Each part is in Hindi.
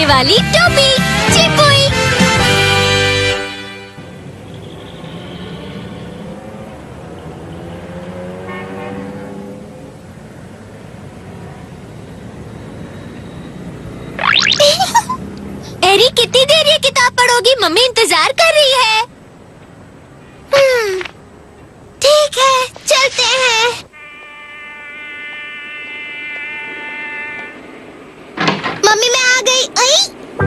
करने वाली टोपी चिपुई। एरी कितनी देर ये किताब पढ़ोगी? मम्मी इंतजार कर रही है। ठीक है, चलते हैं। मम्मी मैं आ गई। आई?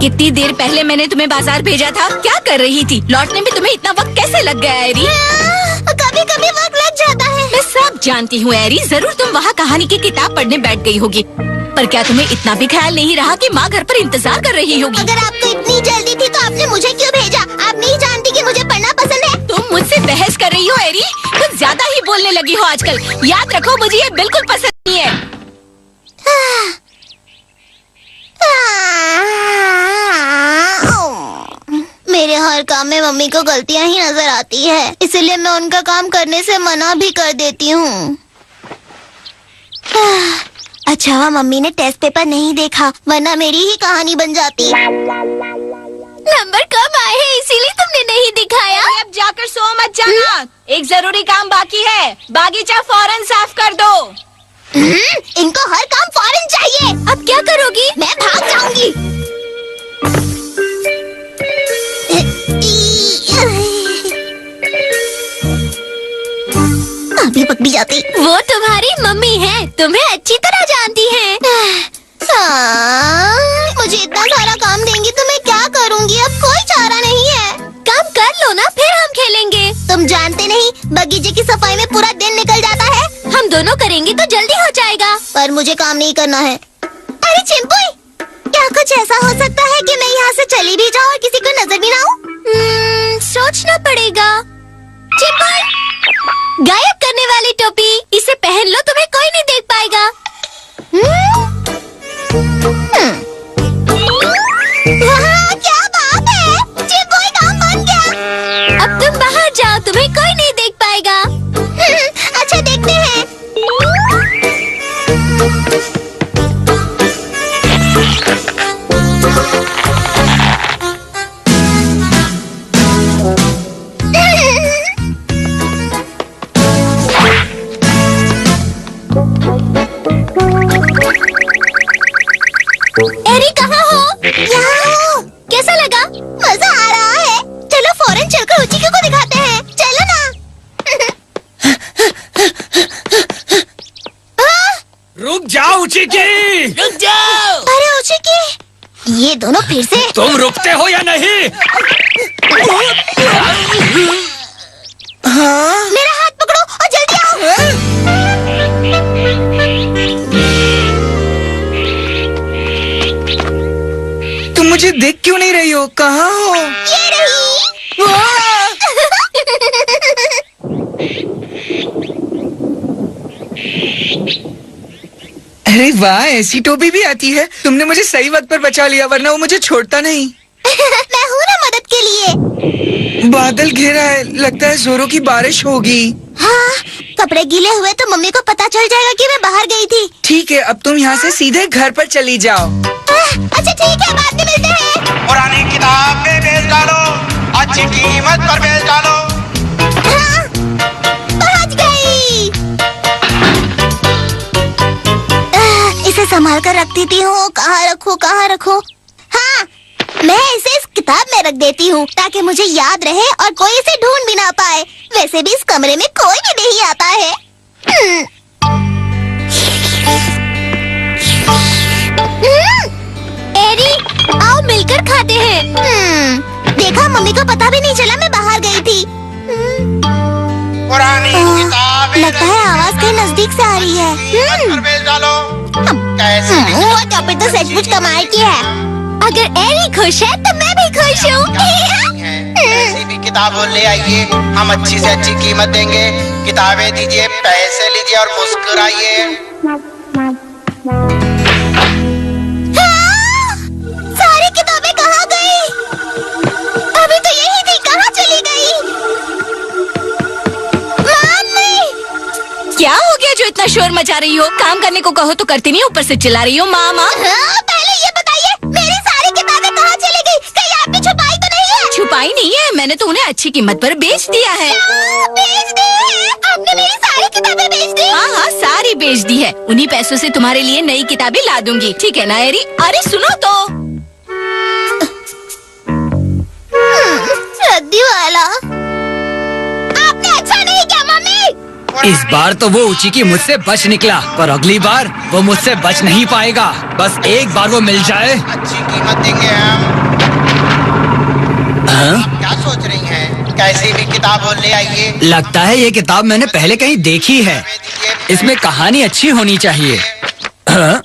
कितनी देर पहले मैंने तुम्हें बाजार भेजा था, क्या कर रही थी? लौटने में तुम्हें इतना वक्त कैसे लग गया एरी? कभी कभी वक्त लग जाता है। मैं सब जानती हूँ एरी, जरूर तुम वहाँ कहानी की किताब पढ़ने बैठ गई होगी। पर क्या तुम्हें इतना भी ख्याल नहीं रहा कि माँ घर पर इंतजार कर रही होगी? अगर आपको इतनी जल्दी थी तो आपने मुझे क्यों भेजा? आप नहीं जानती कि मुझे पढ़ना पसंद है? तुम मुझसे बहस कर रही हो एरी? कुछ ज्यादा ही बोलने लगी हो आजकल। याद रखो मुझे ये बिल्कुल पसंद नहीं है। मेरे हर काम में मम्मी को गलतियाँ ही नजर आती है, इसलिए मैं उनका काम करने से मना भी कर देती हूँ। अच्छा हुआ मम्मी ने टेस्ट पेपर नहीं देखा, वरना मेरी ही कहानी बन जाती। नंबर कम आए हैं इसीलिए तुमने नहीं दिखाया। अब जाकर सो मत जाना, एक जरूरी काम बाकी है। बागीचा फौरन साफ कर दो। इनको हर काम फौरन चाहिए। अब क्या करोगी? मैं भाग जाऊंगी। अभी पकड़ी जाती। वो तुम्हारी मम्मी है, तुम्हें अच्छी तरह जानती है। मुझे इतना सारा काम देंगी तो मैं क्या करूंगी? अब कोई चारा नहीं है। काम कर लो ना, फिर हम खेलेंगे। तुम जानते नहीं, बगीचे की सफाई में पूरा दिन निकल जाता है। हम दोनों करेंगे तो जल्दी हो जाएगा। पर मुझे काम नहीं करना है। अरे चिंपुई, क्या कुछ ऐसा हो सकता है कि मैं यहाँ से चली भी जाऊँ और किसी को नजर भी ना आऊँ? सोचना पड़ेगा। चिंपुई, गायब करने वाली टोपी, इसे पहन लो, तुम्हें कोई नहीं देख पाएगा। क्या बात है? चिंपुई काम बन गया। अब तुम बाहर जाओ, तुम्हें कोई नहीं देख पाएगा। अच्छा देखते हैं। एरी कहाँ हो? यहाँ हूँ। कैसा लगा? मजा आ रहा है। चलो फौरन चलकर उचिकी को दिखाते हैं। चलो ना। रुक जाओ उचिकी, रुक जाओ। अरे उचिकी, ये दोनों फिर से। तुम रुकते हो या नहीं? मेरा हाथ पकड़ो और जल्दी आओ। तुम मुझे देख क्यों नहीं रही हो? कहाँ हो? ये रही। अरे वाह, ऐसी टोपी भी आती है। तुमने मुझे सही वक्त पर बचा लिया, वरना वो मुझे छोड़ता नहीं। मैं हूँ ना मदद के लिए। बादल घेरा है, लगता है जोरों की बारिश होगी। हाँ, कपड़े गीले हुए तो मम्मी को पता चल जाएगा कि मैं बाहर गई थी। ठीक है, अब तुम यहाँ से सीधे घर पर चली जाओ। अच्छा ठीक है, बाद में मिलते हैं। पुरानी किताब में बेच डालो, अच्छी कीमत पर बेच डालो। हाँ, पहुँच गई। इसे संभाल कर रख देती हूँ। कहाँ रखूँ? हाँ, मैं इसे इस किताब में रख देती हूँ ताकि मुझे याद रहे और कोई इसे ढूंढ भी ना पाए। वैसे भी इस कमरे में कोई भी नहीं आता है। एरी, आओ मिलकर खाते हैं। देखा, मम्मी को पता भी नहीं चला मैं बाहर गई थी। पुरानी किताब लगता है आवाज कहीं नजदीक से आ रही है। पर बेच डालो। कैसी भी वो टॉपी तो सचमुच कमाल की है। अगर एरी खुश है तो मैं भी खुश हूँ। ऐसी भी किताब ले आइए, हम अच्छी से अच्छी कीमत देंगे। किताबें दीजिए, पैसे लीजिए और मुस्कुराइए। सारी किताबें कहाँ गई? अभी तो यही थी, कहाँ चली गई? मम्मी! क्या हो गया जो इतना शोर मचा रही हो? काम करने को कहो तो करती नहीं, ऊपर से चिल्ला रही हो माँ। पहले ये बताइए, मेरी सारी किताबें अच्छी कीमत पर बेच दिया है। बेच दी है? आपने मेरी सारी किताबें बेच दी? हाँ हाँ, सारी बेच दी है। उन्हीं पैसों से तुम्हारे लिए नई किताबें ला दूंगी, ठीक है ना एरी? अरे सुनो तो। रद्दी वाला, आपने अच्छा नहीं किया मम्मी। इस बार तो वो उचिकी मुझसे बच निकला, पर अगली बार वो मुझसे बच नहीं पाएगा। बस एक बार वो मिल जाए। अच्छी कीमत देंगे हम। आप क्या सोच रही हैं? कैसी भी किताब हो ले आइए। लगता है ये किताब मैंने पहले कहीं देखी है। इसमें कहानी अच्छी होनी चाहिए। हाँ?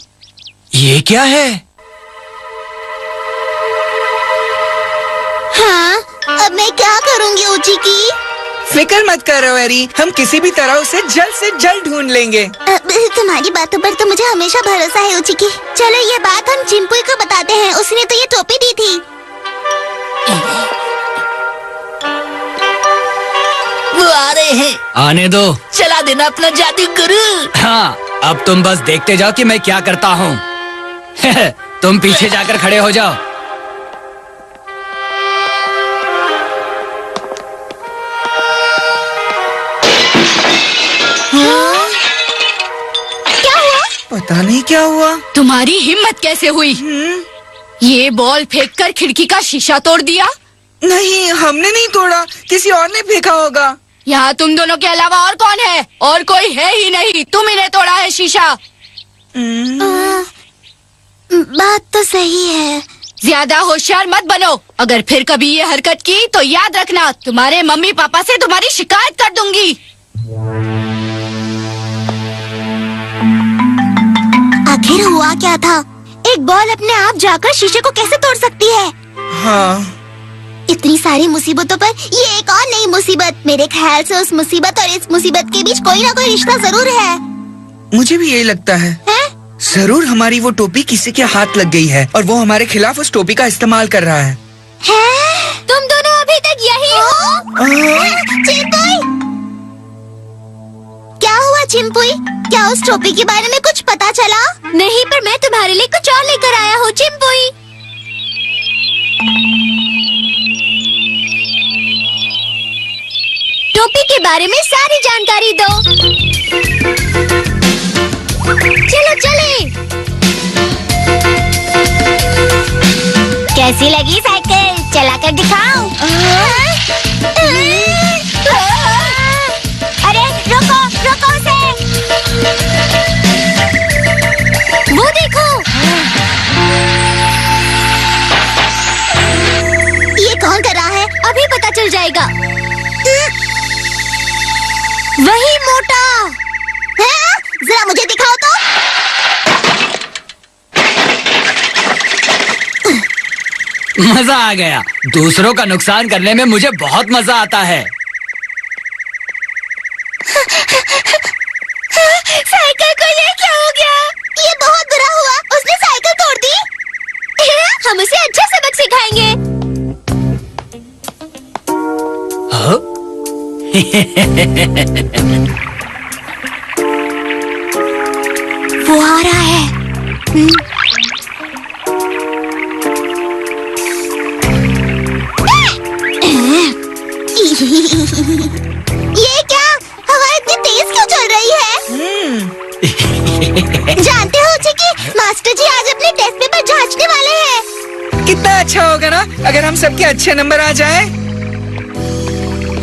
ये क्या है? हाँ, अब मैं क्या करूँगी उचिकी? फिक्र मत करो एरी, हम किसी भी तरह उसे जल्द से जल्द ढूंढ लेंगे। तुम्हारी बातों पर तो मुझे हमेशा भरोसा है उचिकी। चलो ये बात हम चिंपुई को बताते हैं, उसने तो ये टोपी दी थी। वो आ रहे हैं, आने दो। चला देना अपना जादू गुरु। हाँ, अब तुम बस देखते जाओ कि मैं क्या करता हूँ। तुम पीछे जाकर खड़े हो जाओ। क्या हुआ? पता नहीं क्या हुआ। तुम्हारी हिम्मत कैसे हुई? ये बॉल फेंककर खिड़की का शीशा तोड़ दिया? नहीं, हमने नहीं तोड़ा, किसी और ने फेंका होगा। यहाँ तुम दोनों के अलावा और कौन है? और कोई है ही नहीं, तुम ही ने तोड़ा है शीशा। बात तो सही है। ज्यादा होशियार मत बनो। अगर फिर कभी ये हरकत की तो याद रखना, तुम्हारे मम्मी पापा से तुम्हारी शिकायत कर दूंगी। आखिर हुआ क्या था? एक बॉल अपने आप जाकर शीशे को कैसे तोड़ सकती है? हाँ, इतनी सारी मुसीबतों पर ये एक और नई मुसीबत। मेरे ख्याल से उस मुसीबत और इस मुसीबत के बीच कोई ना कोई रिश्ता जरूर है। मुझे भी यही लगता है। जरूर हमारी वो टोपी किसी के हाथ लग गई है और वो हमारे खिलाफ उस टोपी का इस्तेमाल कर रहा है। तुम दोनों अभी तक यही हो? चिंपुई, क्या हुआ चिंपुई? क्या उस टोपी के बारे में कुछ पता चला? नहीं, पर मैं तुम्हारे लिए कुछ और लेकर आया हूँ चिंपुई। टोपी के बारे में सारी जानकारी दो। चलो चले। कैसी लगी साइकिल? चलाकर दिखाओ। अरे रुको रुको उसे। वो देखो, ये कौन कर रहा है? अभी पता चल जाएगा। वही मोटा है? जरा मुझे दिखाओ तो। मजा आ गया। दूसरों का नुकसान करने में मुझे बहुत मजा आता है। साइकिल को ये क्या हो गया? ये बहुत बुरा हुआ, उसने साइकिल तोड़ दी। हम उसे अच्छा सबक सिखाएंगे। हाँ? वो आ रहा है। ये क्या? हवा इतनी तेज क्यों चल रही है? जानते हो चिकी, मास्टर जी आज अपने टेस्ट पेपर जांचने वाले हैं। कितना अच्छा होगा ना अगर हम सबके अच्छे नंबर आ जाएं।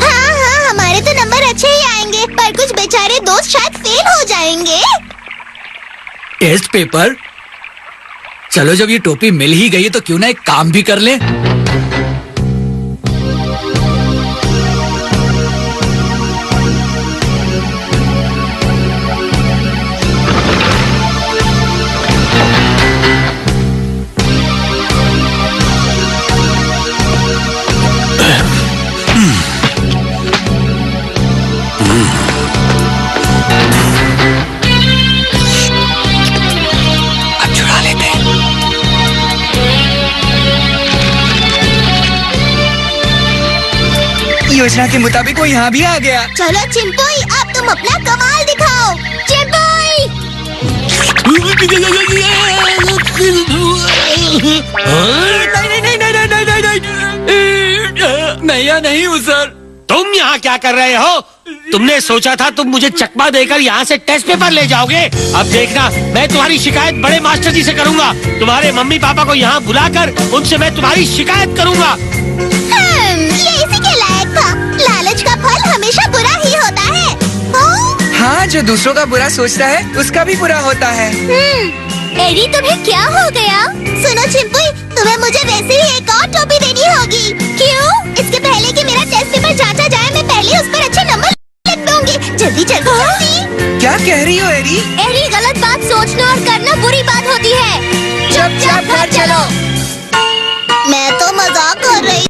हाँ हाँ, हमारे तो नंबर अच्छे ही आएंगे, पर कुछ बेचारे दोस्त शायद फेल हो जाएंगे। Test paper? चलो, जब ये टोपी मिल ही गई तो क्यों ना एक काम भी कर ले। अब चुरा लेते हैं। योजना के मुताबिक वो यहाँ भी आ गया। चलो चिंपुई, अब तुम अपना कमाल दिखाओ। चिंपुई, नहीं, यहाँ नहीं हूँ सर। तुम यहाँ क्या कर रहे हो? तुमने सोचा था तुम मुझे चकमा देकर यहाँ से टेस्ट पेपर ले जाओगे। अब देखना, मैं तुम्हारी शिकायत बड़े मास्टर जी से करूँगा। तुम्हारे मम्मी पापा को यहाँ बुलाकर उनसे मैं तुम्हारी शिकायत करूँगा। ये इसी के लायक था। लालच का फल हमेशा बुरा ही होता है। हाँ, जो दूसरों का बुरा सोचता है उसका भी बुरा होता है। एरी, तुम्हें क्या हो गया? सुनो चिंपुई, तुम्हें मुझे वैसे ही एक और टोपी देनी होगी। क्यों? इसके पहले कि मेरा टेस्ट पेपर जांचा जाए, मैं पहले उस पर अच्छे नंबर लिख दूंगी। जल्दी जल्दी जल्दी। क्या कह रही हो एरी? एरी, गलत बात सोचना और करना बुरी बात होती है। चुपचाप घर चलो। मैं तो मजाक कर रही